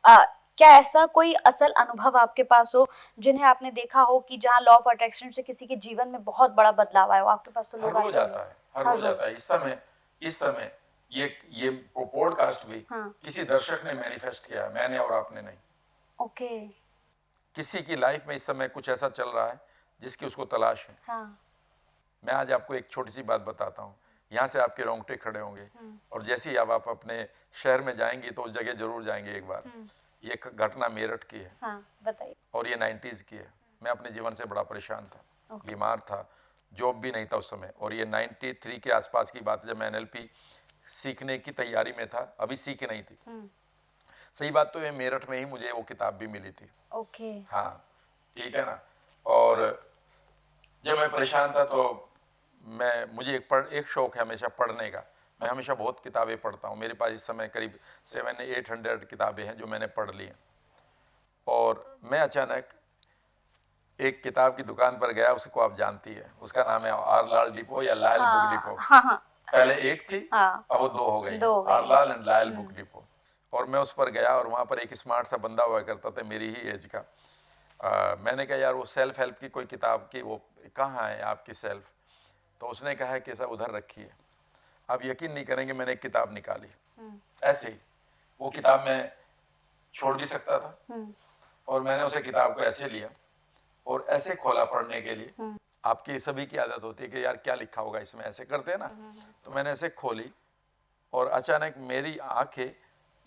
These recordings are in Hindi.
क्या ऐसा कोई असल अनुभव आपके पास हो जिन्हें आपने देखा हो कि जहाँ लॉ ऑफ अट्रैक्शन से किसी के जीवन में बहुत बड़ा बदलाव आया हो? आपके पास तो हर लोग रोज आते होंगे आता है, हर हर रोज आता रोज। है। इस समय ये पॉडकास्ट भी हाँ। किसी दर्शक ने मैनिफेस्ट किया है, मैंने और आपने नहीं। ओके। किसी की लाइफ में इस समय कुछ ऐसा चल रहा है जिसकी उसको तलाश है। हाँ। मैं आज आपको एक छोटी सी बात बताता हूँ, यहाँ से आपके रोंगटे खड़े होंगे। और जैसे ही अब आप अपने शहर में जाएंगी तो उस जगह जरूर जाएंगे एक बार। ये एक घटना मेरठ की है। हाँ, बताइए। और ये 90s की है। मैं अपने जीवन से बड़ा परेशान था, ओके। बीमार था, जॉब भी नहीं था उस समय। और ये 93 के आसपास की बात है, जब मैं एनएलपी सीखने की तैयारी में था, अभी सीखी नहीं थी। सही बात तो ये मेरठ में ही मुझे वो किताब भी मिली थी। ओके। हाँ, ठीक है ना। और जब मैं परेशान था तो मुझे एक शौक है हमेशा पढ़ने का। मैं हमेशा बहुत किताबें पढ़ता हूँ। मेरे पास इस समय करीब 700-800 किताबें हैं जो मैंने पढ़ ली हैं। और मैं अचानक एक किताब की दुकान पर गया, उसको आप जानती है, उसका नाम है आर लाल डिपो या लायल बुक डिपो। हाँ हाँ। पहले एक थी, हाँ। अब वो दो हो गई दो हैं, हो गई आर हैं। लाल एंड लायल बुक डिपो। और मैं उस पर गया और वहाँ पर एक स्मार्ट सा बंदा हुआ करता था मेरी ही एज का। मैंने कहा यार वो सेल्फ हेल्प की कोई किताब की वो कहाँ है आपकी सेल्फ? तो उसने कहा है कि सर उधर रखी है। आप यकीन नहीं करेंगे, मैंने एक किताब निकाली ऐसे ही। वो किताब मैं छोड़ भी सकता था और मैंने उसे किताब को ऐसे लिया और ऐसे खोला पढ़ने के लिए। आपकी सभी की आदत होती है कि यार क्या लिखा होगा इसमें, ऐसे करते हैं ना। तो मैंने ऐसे खोली और अचानक मेरी आंखें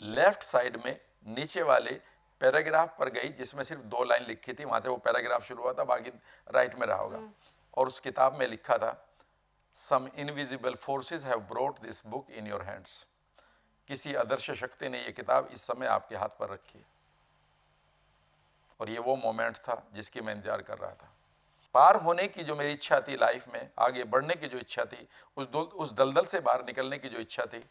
लेफ्ट साइड में नीचे वाले पैराग्राफ पर गई जिसमें सिर्फ 2 लाइन लिखी थी। वहां से वो पैराग्राफ शुरू हुआ था, बाकी राइट में रहा होगा। और उस किताब में लिखा था, some invisible forces have brought this book in your hands. किसी अदृश्य शक्ति ने ये किताब इस समय आपके हाथ पर रखी है। और ये वो मोमेंट था जिसकी मैं इंतजार कर रहा था। पार होने की जो मेरी इच्छा थी लाइफ में, आगे बढ़ने की जो इच्छा थी, उस दलदल से बाहर निकलने की जो इच्छा थी,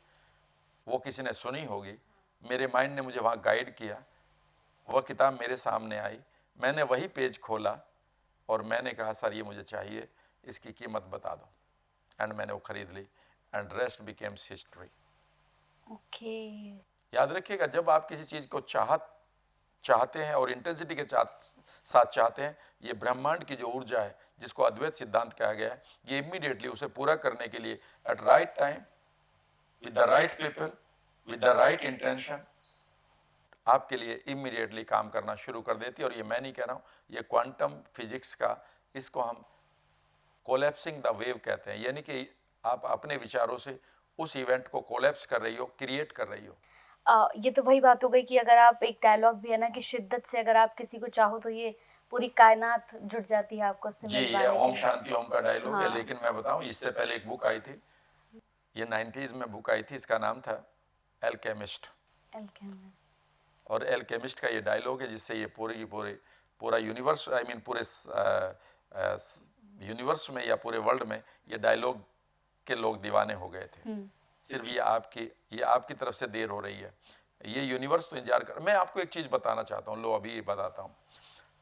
वो किसी ने सुनी होगी। मेरे माइंड ने मुझे वहाँ गाइड किया। वह किताब मेरे सामने आई, मैंने वही पेज खोला और मैंने कहा सर ये मुझे चाहिए, इसकी कीमत बता दो। एंड मैंने वो खरीद ली and rest becomes history. Okay. याद रखिएगा, जब आप किसी चीज़ को चाहते हैं और इंटेंसिटी के साथ चाहते हैं, ये ब्रह्मांड की जो ऊर्जा है जिसको अद्वैत सिद्धांत कहा गया है, ये इमीडिएटली उसे पूरा करने के लिए at right time with the right people with the right intention आपके लिए इमीडिएटली काम करना शुरू कर देती है। और ये मैं नहीं कह रहा हूँ, ये क्वांटम फिजिक्स का, इसको हम कोलैप्सिंग द वेव कहते हैं। यानी कि आप अपने विचारों से उस इवेंट को कोलैप्स कर रही हो, क्रिएट कर रही हो। ये तो वही बात हो गई कि अगर आप, एक डायलॉग भी है ना कि शिद्दत से अगर आप किसी को चाहो तो ये पूरी कायनात जुट जाती है आपको उससे जी, मिल ये पाने के ओम लिए। शांति ओम का डायलॉग है। हाँ। लेकिन मैं बताऊं, इससे पहले एक बुक आई थी, ये 90s में बुक आई थी, इसका नाम था एल्केमिस्ट। एल्केमिस्ट। और एल्केमिस्ट का ये डायलॉग है जिससे ये पूरा यूनिवर्स, आई मीन पूरे यूनिवर्स में या पूरे वर्ल्ड में ये डायलॉग के लोग दीवाने हो गए थे। सिर्फ ये आपकी तरफ से देर हो रही है, ये यूनिवर्स तो इंतजार कर। मैं आपको एक चीज बताना चाहता हूँ, लो अभी ये बताता हूँ।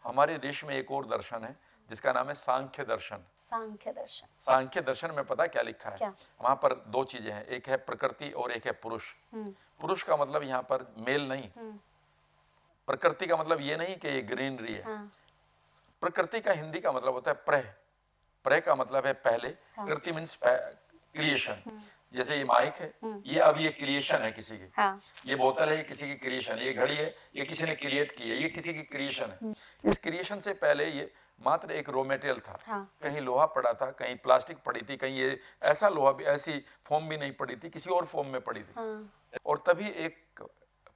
हमारे देश में एक और दर्शन है जिसका नाम है सांख्य दर्शन। सांख्य दर्शन। सांख्य दर्शन में पता क्या लिखा है? क्या? वहां पर 2 चीजें हैं, एक है प्रकृति और एक है पुरुष। पुरुष का मतलब यहाँ पर मेल नहीं, प्रकृति का मतलब ये नहीं कि ये ग्रीनरी है। हाँ। प्रकृति का हिंदी का मतलब होता है प्रह। प्रह का मतलब है पहले, कृति मीन्स क्रिएशन। जैसे ये माइक है, ये अब ये क्रिएशन है किसी की। हाँ। ये बोतल है, ये किसी की क्रिएशन है। ये घड़ी है, ये किसी ने क्रिएट की है, ये किसी की क्रिएशन है। इस क्रिएशन से पहले ये मात्र एक रॉ मटेरियल था। हाँ। कहीं लोहा पड़ा था, कहीं प्लास्टिक पड़ी थी, कहीं ये ऐसा लोहा भी, ऐसी फॉर्म भी नहीं पड़ी थी, किसी और फॉर्म में पड़ी थी। हाँ। और तभी एक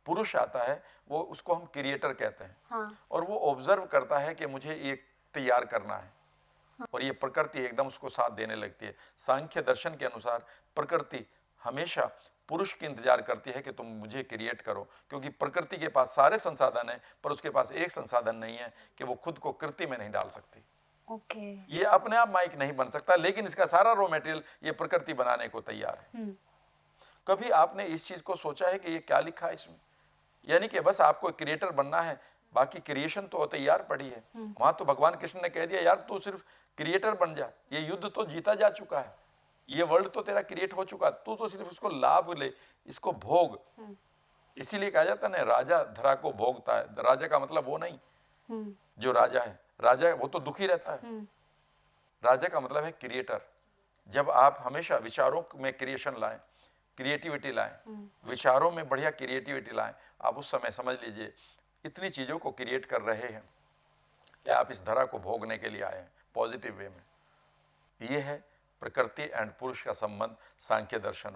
पुरुष आता है, वो उसको हम क्रिएटर कहते हैं। हाँ। और वो ऑब्जर्व करता है कि मुझे ये तैयार करना है। और ये प्रकृति एकदम उसको साथ देने लगती है। सांख्य दर्शन के अनुसार प्रकृति हमेशा पुरुष की इंतजार करती है कि तुम मुझे क्रिएट करो, क्योंकि प्रकृति के पास सारे संसाधन है, पर उसके पास एक संसाधन नहीं है कि वो खुद को कृति में नहीं डाल सकती। ओके। ये अपने आप माइक नहीं बन सकता, लेकिन इसका सारा रॉ मटेरियल ये प्रकृति बनाने को तैयार है। कभी आपने इस चीज को सोचा है कि ये क्या लिखा है इसमें? यानी कि बस आपको क्रिएटर बनना है, बाकी क्रिएशन तो तैयार पड़ी है। वहां तो भगवान कृष्ण ने कह दिया यार तू सिर्फ क्रिएटर बन जा, ये युद्ध तो जीता जा चुका है, ये वर्ल्ड तो तेरा क्रिएट हो चुका है, तू तो सिर्फ इसको लाभ ले, इसको भोग। इसीलिए कहा जाता है ना, राजा धरा को भोगता है। राजा का मतलब वो नहीं जो राजा है, राजा वो तो दुखी रहता है। राजा का मतलब है क्रिएटर। जब आप हमेशा विचारों में क्रिएशन लाएं, क्रिएटिविटी लाएं, विचारों में बढ़िया क्रिएटिविटी लाएं, आप उस समय समझ लीजिए इतनी चीजों को क्रिएट कर रहे हैं कि आप इस धरा को भोगने के लिए आए हैं पॉजिटिव वे में। ये है प्रकृति एंड पुरुष का संबंध सांख्य दर्शन में।